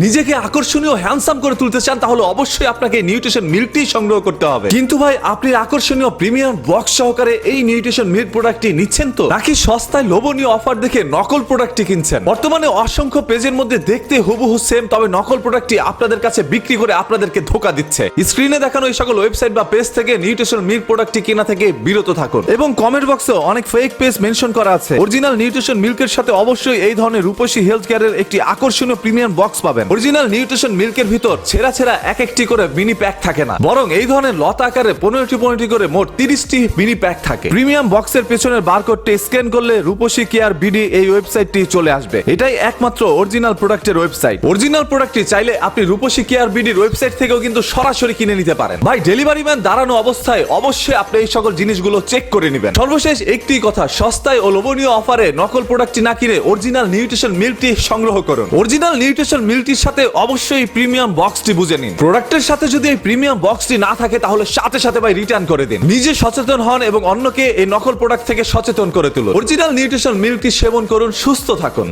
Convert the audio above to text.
নিজেকে আকর্ষণীয় হ্যান্ডসাম করে তুলতে চান তাহলে অবশ্যই আপনাকে নিউট্রিশন মিল্কটি সংগ্রহ করতে হবে। কিন্তু ভাই আপনি আকর্ষণীয় প্রিমিয়াম বক্স সহকারে এই নিউট্রিশন মিল্ক প্রোডাক্টটি নিচ্ছেন তো, নাকি সস্তায় লোভনীয় অফার দেখে নকল প্রোডাক্টটি কিনছেন? বর্তমানে অসংখ্য পেজের মধ্যে দেখতে হুবহু সেম, তবে নকল প্রোডাক্টটি আপনাদের কাছে বিক্রি করে আপনাদেরকে ধোকা দিচ্ছে। স্ক্রিনে দেখানো এই সকল ওয়েবসাইট বা পেজ থেকে নিউট্রিশন মিল্ক প্রোডাক্টটি কেনা থেকে বিরত থাকুন। এবং কমেন্ট বক্সে অনেক ফেক পেজ মেনশন করা আছে। অরিজিনাল নিউট্রিশন মিল্কের সাথে অবশ্যই এই ধরনের রূপসী হেলথ কেয়ারের একটি আকর্ষণীয় প্রিমিয়াম বক্স পাবেন। অরিজিনাল নিউট্রিশন মিল্কের ভিতর ছেঁড়া ছেঁড়া এক একটি করে মিনি প্যাক থাকে না, বরং এই ধরনের লতা আকারে 15টি করে মোট 30টি মিনি প্যাক থাকে। প্রিমিয়াম বক্সের পেছনের বারকোডটি স্ক্যান করলে রূপসী কেয়ার বিডি এই ওয়েবসাইটটি চলে আসবে। এটাই একমাত্র অরিজিনাল প্রোডাক্টের ওয়েবসাইট। অরিজিনাল প্রোডাক্টটি চাইলে আপনি রূপসী কেয়ার বিডির ওয়েবসাইট থেকেও কিন্তু সরাসরি কিনে নিতে পারেন। ভাই ডেলিভারি ম্যান দাঁড়ানো অবস্থায় অবশ্যই আপনি এই সকল জিনিসগুলো চেক করে নেবেন। সর্বশেষ একটি কথা, সস্তায় ও লোভনীয় অফারে নকল প্রোডাক্টটি না কিনে অরিজিনাল নিউট্রিশন মিল্কটি সংগ্রহ করুন। অরিজিনাল নিউট্রিশন মিল্কটির সাথে অবশ্যই প্রিমিয়াম বক্সটি বুঝে নিন। প্রোডাক্টের সাথে যদি এই প্রিমিয়াম বক্সটি না থাকে তাহলে সাথে সাথে ভাই রিটার্ন করে দিন। নিজে সচেতন হন এবং অন্যকে এই নকল প্রোডাক্ট থেকে সচেতন করে তুলুন। অরিজিনাল নিউট্রিশন মিল্কটি সেবন করুন, সুস্থ থাকুন।